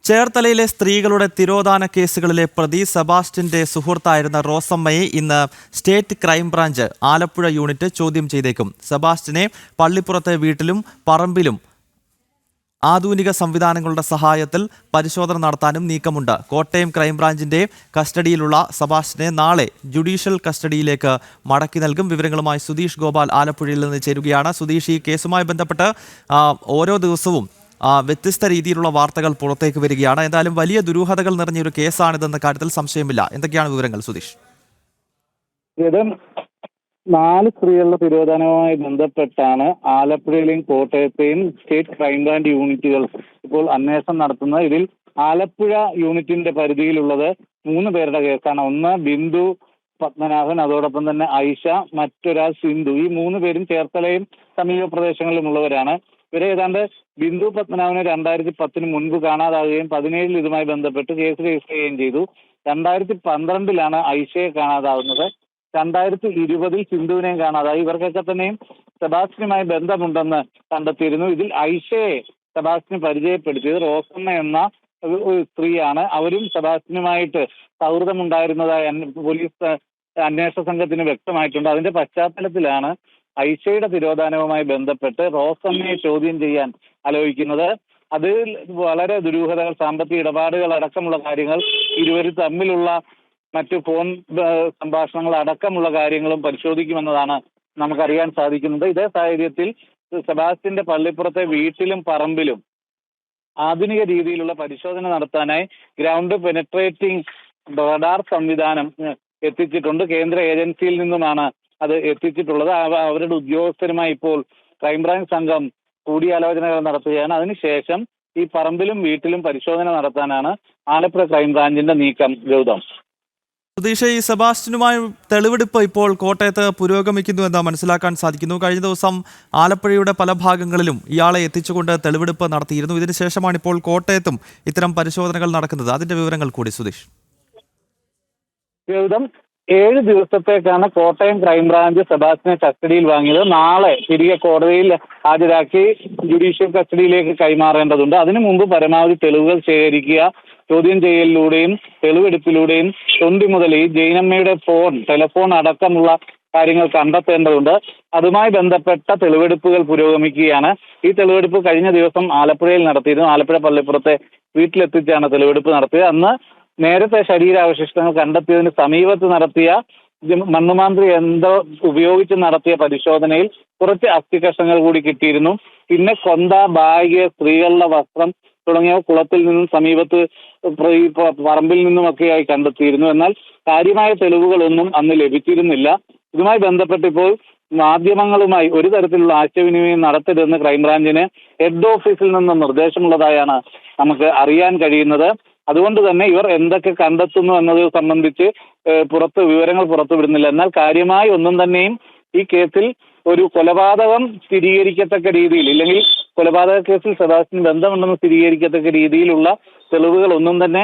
ചേർത്തലയിലെ സ്ത്രീകളുടെ തിരോധാന കേസുകളിലെ പ്രതി സെബാസ്റ്റ്യന്റെ സുഹൃത്തായിരുന്ന റോസമ്മയെ ഇന്ന് സ്റ്റേറ്റ് ക്രൈംബ്രാഞ്ച് ആലപ്പുഴ യൂണിറ്റ് ചോദ്യം ചെയ്തേക്കും. സെബാസ്റ്റ്യനെ പള്ളിപ്പുറത്തെ വീട്ടിലും പറമ്പിലും ആധുനിക സംവിധാനങ്ങളുടെ സഹായത്തിൽ പരിശോധന നടത്താനും നീക്കമുണ്ട്. കോട്ടയം ക്രൈംബ്രാഞ്ചിന്റെ കസ്റ്റഡിയിലുള്ള സെബാസ്റ്റ്യനെ നാളെ ജുഡീഷ്യൽ കസ്റ്റഡിയിലേക്ക് മടക്കി നൽകും. വിവരങ്ങളുമായി സുധീഷ് ഗോപാൽ ആലപ്പുഴയിൽ നിന്ന് ചേരുകയാണ്. സുധീഷ്, ഈ കേസുമായി ബന്ധപ്പെട്ട് ഓരോ ദിവസവും വ്യത്യസ്ത രീതിയിലുള്ള വാർത്തകൾ പുറത്തേക്ക് വരികയാണ്. എന്തായാലും വലിയ ദുരൂഹതകൾ നിറഞ്ഞൊരു കേസാണിതെന്ന കാര്യത്തിൽ സംശയമില്ല. എന്തൊക്കെയാണ് വിവരങ്ങൾ സുധീഷ്? 4 സ്ത്രീകളുടെ തിരോധാനവുമായി ബന്ധപ്പെട്ടാണ് ആലപ്പുഴയിലെയും കോട്ടയത്തെയും സ്റ്റേറ്റ് ക്രൈംബ്രാഞ്ച് യൂണിറ്റുകൾ ഇപ്പോൾ അന്വേഷണം നടത്തുന്നത്. ഇതിൽ ആലപ്പുഴ യൂണിറ്റിന്റെ പരിധിയിലുള്ളത് 3 പേരുടെ കേസാണ്. ഒന്ന് ബിന്ദു പത്മനാഭൻ, അതോടൊപ്പം തന്നെ ഐഷ, മറ്റൊരാൾ സിന്ധു. ഈ 3 പേരും ചേർത്തലയും സമീപ പ്രദേശങ്ങളിലുമുള്ളവരാണ്. ഇവരെ ഏതാണ്ട് ബിന്ദു പത്മനാഭനെ 2010 മുൻപ് കാണാതാവുകയും 2017 ഇതുമായി ബന്ധപ്പെട്ട് കേസ് രജിസ്റ്റർ ചെയ്യുകയും ചെയ്തു. 2012 ഐഷയെ കാണാതാവുന്നത്. 2020 സിന്ധുവിനെയും കാണാതായി. ഇവർക്കൊക്കെ തന്നെയും സെബാസ്റ്റ്യനുമായി ബന്ധമുണ്ടെന്ന് കണ്ടെത്തിയിരുന്നു. ഇതിൽ ഐഷയെ സെബാസ്റ്റ്യന് പരിചയപ്പെടുത്തിയത് റോസമ്മ എന്ന ഒരു സ്ത്രീയാണ്. അവരും സെബാസ്റ്റ്യനുമായിട്ട് സൗഹൃദമുണ്ടായിരുന്നതായി പോലീസ് അന്വേഷണ സംഘത്തിന് വ്യക്തമായിട്ടുണ്ട്. അതിന്റെ പശ്ചാത്തലത്തിലാണ് ഐഷയുടെ തിരോധാനവുമായി ബന്ധപ്പെട്ട് റോസമ്മയെ ചോദ്യം ചെയ്യാൻ ആലോചിക്കുന്നത്. അതിൽ വളരെ ദുരൂഹതകൾ, സാമ്പത്തിക ഇടപാടുകൾ അടക്കമുള്ള കാര്യങ്ങൾ, ഇരുവരും തമ്മിലുള്ള മറ്റു ഫോൺ സംഭാഷണങ്ങൾ അടക്കമുള്ള കാര്യങ്ങളും പരിശോധിക്കുമെന്നതാണ് നമുക്കറിയാൻ സാധിക്കുന്നത്. ഇതേ സാഹചര്യത്തിൽ സെബാസ്റ്റ്യന്റെ പള്ളിപ്പുറത്തെ വീട്ടിലും പറമ്പിലും ആധുനിക രീതിയിലുള്ള പരിശോധന നടത്താനായി ഗ്രൗണ്ട് പെനട്രേറ്റിംഗ് റഡാർ സംവിധാനം എത്തിച്ചിട്ടുണ്ട്. കേന്ദ്ര ഏജൻസിയിൽ നിന്നുമാണ് അത് എത്തിച്ചിട്ടുള്ളത്. അവരുടെ ഉദ്യോഗസ്ഥരുമായി ഇപ്പോൾ ക്രൈംബ്രാഞ്ച് സംഘം കൂടിയാലോചനകൾ നടത്തുകയാണ്. അതിനുശേഷം ഈ പറമ്പിലും വീട്ടിലും പരിശോധന നടത്താനാണ് ആലപ്പുഴ ക്രൈംബ്രാഞ്ചിന്റെ നീക്കം. ഗൗതം, സുധീഷ്, ഈ സെബാസ്റ്റ്യനുമായി തെളിവെടുപ്പ് ഇപ്പോൾ കോട്ടയത്ത് പുരോഗമിക്കുന്നു എന്ന് മനസ്സിലാക്കാൻ സാധിക്കുന്നു. കഴിഞ്ഞ ദിവസം ആലപ്പുഴയുടെ പല ഭാഗങ്ങളിലും ഇയാളെ എത്തിച്ചുകൊണ്ട് തെളിവെടുപ്പ് നടത്തിയിരുന്നു. ഇതിനുശേഷമാണ് ഇപ്പോൾ കോട്ടയത്തും ഇത്തരം പരിശോധനകൾ നടക്കുന്നത്. അതിന്റെ വിവരങ്ങൾ കൂടി സുധീഷ്. ഗൗതം, 7 ദിവസത്തേക്കാണ് കോട്ടയം ക്രൈംബ്രാഞ്ച് സെബാസ്റ്റ്യനെ കസ്റ്റഡിയിൽ വാങ്ങിയത്. നാളെ തിരികെ കോടതിയിൽ ഹാജരാക്കി ജുഡീഷ്യൽ കസ്റ്റഡിയിലേക്ക് കൈമാറേണ്ടതുണ്ട്. അതിനു മുമ്പ് പരമാവധി തെളിവുകൾ ശേഖരിക്കുക, ചോദ്യം ചെയ്യലിലൂടെയും തെളിവെടുപ്പിലൂടെയും തൊണ്ടി മുതൽ ഈ ജൈനമ്മയുടെ ടെലിഫോൺ അടക്കമുള്ള കാര്യങ്ങൾ കണ്ടെത്തേണ്ടതുണ്ട്. അതുമായി ബന്ധപ്പെട്ട തെളിവെടുപ്പുകൾ പുരോഗമിക്കുകയാണ്. ഈ തെളിവെടുപ്പ് കഴിഞ്ഞ ദിവസം ആലപ്പുഴയിൽ നടത്തിയിരുന്നു. ആലപ്പുഴ പള്ളിപ്പുറത്തെ വീട്ടിലെത്തിച്ചാണ് തെളിവെടുപ്പ് നടത്തിയത്. അന്ന് നേരത്തെ ശരീരാവശിഷ്ടങ്ങൾ കണ്ടെത്തിയതിന് സമീപത്ത് നടത്തിയ മണ്ണുമാന്ത്രി യന്ത്രം ഉപയോഗിച്ച് നടത്തിയ പരിശോധനയിൽ കുറച്ച് അസ്ഥികഷ്ണങ്ങൾ കൂടി കിട്ടിയിരുന്നു. പിന്നെ കൊന്ത, ബാഗ്, സ്ത്രീകളുടെ വസ്ത്രം തുടങ്ങിയവ കുളത്തിൽ നിന്നും സമീപത്ത് പറമ്പിൽ നിന്നുമൊക്കെയായി കണ്ടെത്തിയിരുന്നു. എന്നാൽ കാര്യമായ തെളിവുകളൊന്നും അന്ന് ലഭിച്ചിരുന്നില്ല. ഇതുമായി ബന്ധപ്പെട്ട് ഇപ്പോൾ മാധ്യമങ്ങളുമായി ഒരു തരത്തിലുള്ള ആശയവിനിമയം നടത്തരുതെന്ന് ക്രൈംബ്രാഞ്ചിന് ഹെഡ് ഓഫീസിൽ നിന്ന് നിർദ്ദേശമുള്ളതായാണ് നമുക്ക് അറിയാൻ കഴിയുന്നത്. അതുകൊണ്ട് തന്നെ ഇവർ എന്തൊക്കെ കണ്ടെത്തുന്നു എന്നത് സംബന്ധിച്ച് വിവരങ്ങൾ പുറത്തുവിടുന്നില്ല. എന്നാൽ കാര്യമായി ഒന്നും തന്നെയും ഈ കേസിൽ ഒരു കൊലപാതകം സ്ഥിരീകരിക്കത്തക്ക രീതിയിൽ, ഇല്ലെങ്കിൽ കൊലപാതക കേസിൽ സെബാസ്റ്റ്യന് ബന്ധമുണ്ടെന്ന് സ്ഥിരീകരിക്കത്തക്ക രീതിയിലുള്ള തെളിവുകൾ ഒന്നും തന്നെ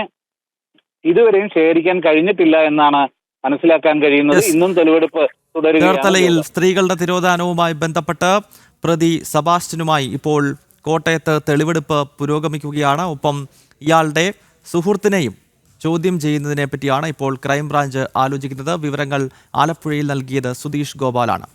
ഇതുവരെയും ശേഖരിക്കാൻ കഴിഞ്ഞിട്ടില്ല എന്നാണ് മനസ്സിലാക്കാൻ കഴിയുന്നത്. ഇന്നും തെളിവെടുപ്പ് തുടരുകയാണ്. ചേർത്തലയിൽ സ്ത്രീകളുടെ തിരോധാനവുമായി ബന്ധപ്പെട്ട് പ്രതി സെബാസ്റ്റ്യനുമായി ഇപ്പോൾ കോട്ടയത്ത് തെളിവെടുപ്പ് പുരോഗമിക്കുകയാണ്. ഒപ്പം ഇയാളുടെ സുഹൃത്തിനെയും ചോദ്യം ചെയ്യുന്നതിനെ പറ്റിയാണ് ഇപ്പോൾ ക്രൈംബ്രാഞ്ച് ആലോചിക്കുന്നത്. വിവരങ്ങൾ ആലപ്പുഴയിൽ നൽകിയത് സുധീഷ് ഗോപാലാണ്.